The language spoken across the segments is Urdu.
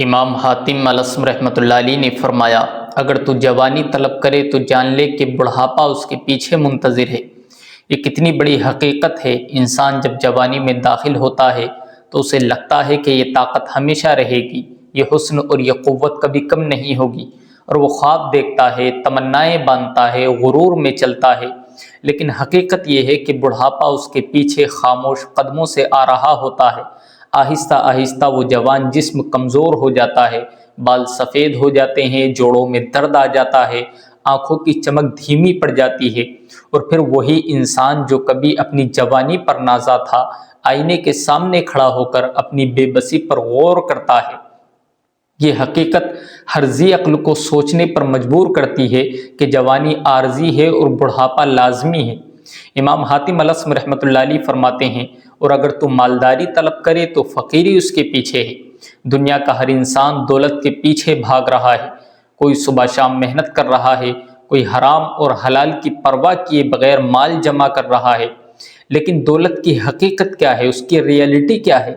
امام حاتم الاسم رحمۃ اللہ علیہ نے فرمایا، اگر تو جوانی طلب کرے تو جان لے کہ بڑھاپا اس کے پیچھے منتظر ہے۔ یہ کتنی بڑی حقیقت ہے۔ انسان جب جوانی میں داخل ہوتا ہے تو اسے لگتا ہے کہ یہ طاقت ہمیشہ رہے گی، یہ حسن اور یہ قوت کبھی کم نہیں ہوگی، اور وہ خواب دیکھتا ہے، تمنائیں باندھتا ہے، غرور میں چلتا ہے۔ لیکن حقیقت یہ ہے کہ بڑھاپا اس کے پیچھے خاموش قدموں سے آ رہا ہوتا ہے۔ آہستہ آہستہ وہ جوان جسم کمزور ہو جاتا ہے، بال سفید ہو جاتے ہیں، جوڑوں میں درد آ جاتا ہے، آنکھوں کی چمک دھیمی پڑ جاتی ہے، اور پھر وہی انسان جو کبھی اپنی جوانی پر نازا تھا، آئینے کے سامنے کھڑا ہو کر اپنی بے بسی پر غور کرتا ہے۔ یہ حقیقت ہر ذی عقل کو سوچنے پر مجبور کرتی ہے کہ جوانی عارضی ہے اور بڑھاپا لازمی ہے۔ امام حاتم الاسم رحمۃ اللہ علیہ فرماتے ہیں، اور اگر تو مالداری طلب کرے تو فقیری اس کے پیچھے ہے۔ دنیا کا ہر انسان دولت کے پیچھے بھاگ رہا ہے، کوئی صبح شام محنت کر رہا ہے، کوئی حرام اور حلال کی پرواہ کیے بغیر مال جمع کر رہا ہے، لیکن دولت کی حقیقت کیا ہے، اس کی ریئلٹی کیا ہے؟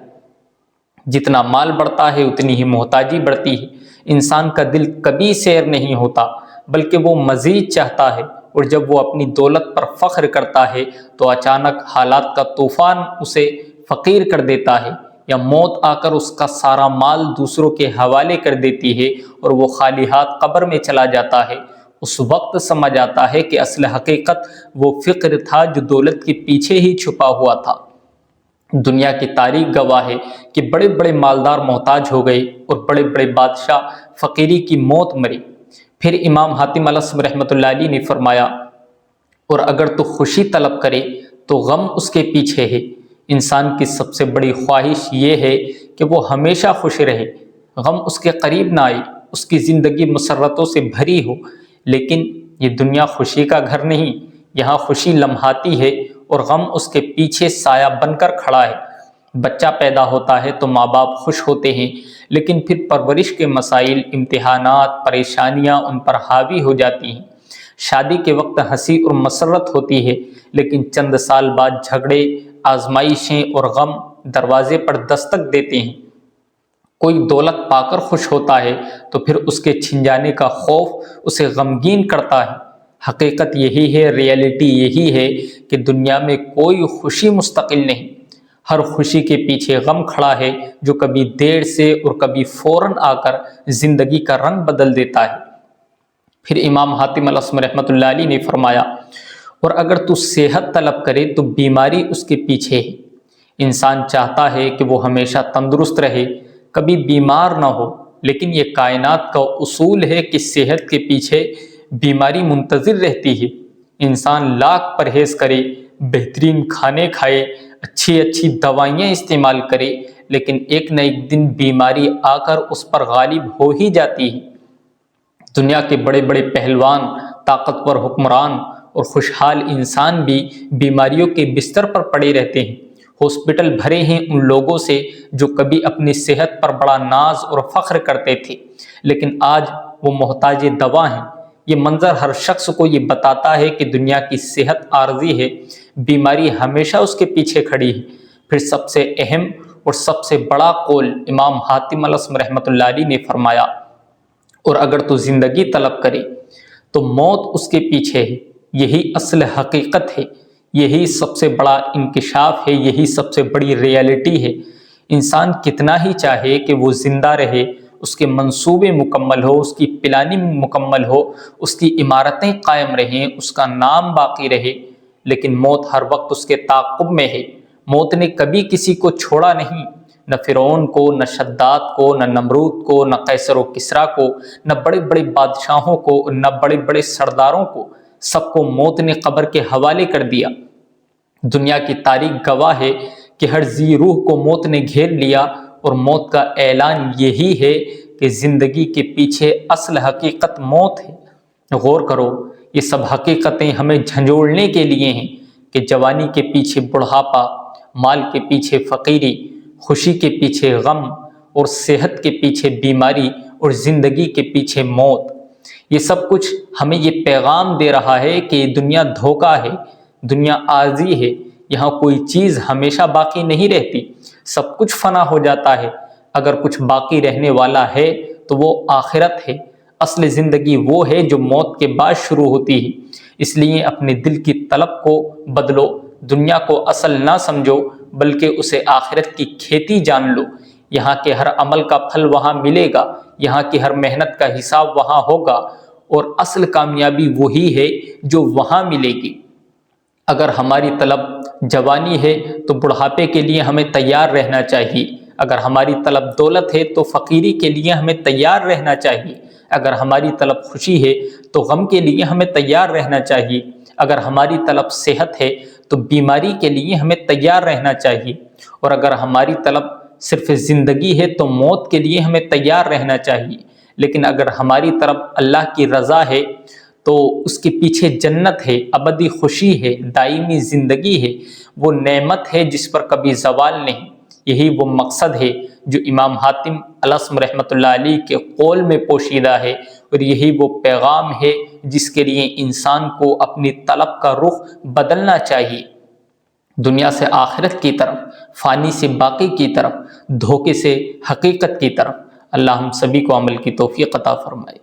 جتنا مال بڑھتا ہے اتنی ہی محتاجی بڑھتی ہے۔ انسان کا دل کبھی سیر نہیں ہوتا، بلکہ وہ مزید چاہتا ہے، اور جب وہ اپنی دولت پر فخر کرتا ہے تو اچانک حالات کا طوفان اسے فقیر کر دیتا ہے، یا موت آ کر اس کا سارا مال دوسروں کے حوالے کر دیتی ہے اور وہ خالی ہاتھ قبر میں چلا جاتا ہے۔ اس وقت سمجھ آتا ہے کہ اصل حقیقت وہ فقر تھا جو دولت کے پیچھے ہی چھپا ہوا تھا۔ دنیا کی تاریخ گواہ ہے کہ بڑے بڑے مالدار محتاج ہو گئے اور بڑے بڑے بادشاہ فقیری کی موت مرے۔ پھر امام حاتم الاسم رحمۃ اللہ علیہ نے فرمایا، اور اگر تو خوشی طلب کرے تو غم اس کے پیچھے ہے۔ انسان کی سب سے بڑی خواہش یہ ہے کہ وہ ہمیشہ خوش رہے، غم اس کے قریب نہ آئے، اس کی زندگی مسرتوں سے بھری ہو۔ لیکن یہ دنیا خوشی کا گھر نہیں، یہاں خوشی لمحاتی ہے اور غم اس کے پیچھے سایہ بن کر کھڑا ہے۔ بچہ پیدا ہوتا ہے تو ماں باپ خوش ہوتے ہیں، لیکن پھر پرورش کے مسائل، امتحانات، پریشانیاں ان پر حاوی ہو جاتی ہیں۔ شادی کے وقت ہنسی اور مسرت ہوتی ہے، لیکن چند سال بعد جھگڑے، آزمائشیں اور غم دروازے پر دستک دیتے ہیں۔ کوئی دولت پا کر خوش ہوتا ہے تو پھر اس کے چھن جانے کا خوف اسے غمگین کرتا ہے۔ حقیقت یہی ہے، ریئلٹی یہی ہے کہ دنیا میں کوئی خوشی مستقل نہیں، ہر خوشی کے پیچھے غم کھڑا ہے، جو کبھی دیر سے اور کبھی فوراً آ کر زندگی کا رنگ بدل دیتا ہے۔ پھر امام حاتم الاسم رحمۃ اللہ علیہ نے فرمایا، اور اگر تو صحت طلب کرے تو بیماری اس کے پیچھے ہے۔ انسان چاہتا ہے کہ وہ ہمیشہ تندرست رہے، کبھی بیمار نہ ہو، لیکن یہ کائنات کا اصول ہے کہ صحت کے پیچھے بیماری منتظر رہتی ہے۔ انسان لاکھ پرہیز کرے، بہترین کھانے کھائے، اچھی دوائیاں استعمال کرے، لیکن ایک نہ ایک دن بیماری آ کر اس پر غالب ہو ہی جاتی ہے۔ دنیا کے بڑے بڑے پہلوان، طاقتور حکمران اور خوشحال انسان بھی بیماریوں کے بستر پر پڑے رہتے ہیں۔ ہاسپٹل بھرے ہیں ان لوگوں سے جو کبھی اپنی صحت پر بڑا ناز اور فخر کرتے تھے، لیکن آج وہ محتاج دوا ہیں۔ یہ منظر ہر شخص کو یہ بتاتا ہے کہ دنیا کی صحت عارضی ہے، بیماری ہمیشہ اس کے پیچھے کھڑی ہے۔ پھر سب سے اہم اور سب سے بڑا قول امام حاتم الاسم رحمۃ اللہ علیہ نے فرمایا، اور اگر تو زندگی طلب کرے تو موت اس کے پیچھے ہے۔ یہی اصل حقیقت ہے، یہی سب سے بڑا انکشاف ہے، یہی سب سے بڑی ریئلٹی ہے۔ انسان کتنا ہی چاہے کہ وہ زندہ رہے، اس کے منصوبے مکمل ہو، اس کی پلاننگ مکمل ہو، اس کی عمارتیں قائم رہیں، اس کا نام باقی رہے، لیکن موت ہر وقت اس کے تعاقب میں ہے۔ موت نے کبھی کسی کو چھوڑا نہیں، نہ فرعون کو، نہ شداد کو، نہ نمرود کو، نہ قیصر و کسریٰ کو، نہ بڑے بڑے بادشاہوں کو، نہ بڑے بڑے سرداروں کو، سب کو موت نے قبر کے حوالے کر دیا۔ دنیا کی تاریخ گواہ ہے کہ ہر ذی روح کو موت نے گھیر لیا، اور موت کا اعلان یہی ہے کہ زندگی کے پیچھے اصل حقیقت موت ہے۔ غور کرو، یہ سب حقیقتیں ہمیں جھنجھوڑنے کے لیے ہیں کہ جوانی کے پیچھے بڑھاپا، مال کے پیچھے فقیری، خوشی کے پیچھے غم، اور صحت کے پیچھے بیماری، اور زندگی کے پیچھے موت۔ یہ سب کچھ ہمیں یہ پیغام دے رہا ہے کہ یہ دنیا دھوکہ ہے، دنیا عارضی ہے، یہاں کوئی چیز ہمیشہ باقی نہیں رہتی، سب کچھ فنا ہو جاتا ہے۔ اگر کچھ باقی رہنے والا ہے تو وہ آخرت ہے۔ اصل زندگی وہ ہے جو موت کے بعد شروع ہوتی ہے۔ اس لیے اپنے دل کی طلب کو بدلو، دنیا کو اصل نہ سمجھو بلکہ اسے آخرت کی کھیتی جان لو۔ یہاں کے ہر عمل کا پھل وہاں ملے گا، یہاں کی ہر محنت کا حساب وہاں ہوگا، اور اصل کامیابی وہی ہے جو وہاں ملے گی۔ اگر ہماری طلب جوانی ہے تو بڑھاپے کے لیے ہمیں تیار رہنا چاہیے۔ اگر ہماری طلب دولت ہے تو فقیری کے لیے ہمیں تیار رہنا چاہیے۔ اگر ہماری طلب خوشی ہے تو غم کے لیے ہمیں تیار رہنا چاہیے۔ اگر ہماری طلب صحت ہے تو بیماری کے لیے ہمیں تیار رہنا چاہیے، اور اگر ہماری طلب صرف زندگی ہے تو موت کے لیے ہمیں تیار رہنا چاہیے۔ لیکن اگر ہماری طرف اللہ کی رضا ہے تو اس کے پیچھے جنت ہے، ابدی خوشی ہے، دائمی زندگی ہے، وہ نعمت ہے جس پر کبھی زوال نہیں۔ یہی وہ مقصد ہے جو امام حاتم الاسم رحمۃ اللہ علیہ کے قول میں پوشیدہ ہے، اور یہی وہ پیغام ہے جس کے لیے انسان کو اپنی طلب کا رخ بدلنا چاہیے، دنیا سے آخرت کی طرف، فانی سے باقی کی طرف، دھوکے سے حقیقت کی طرف۔ اللہ ہم سبھی کو عمل کی توفیق عطا فرمائے۔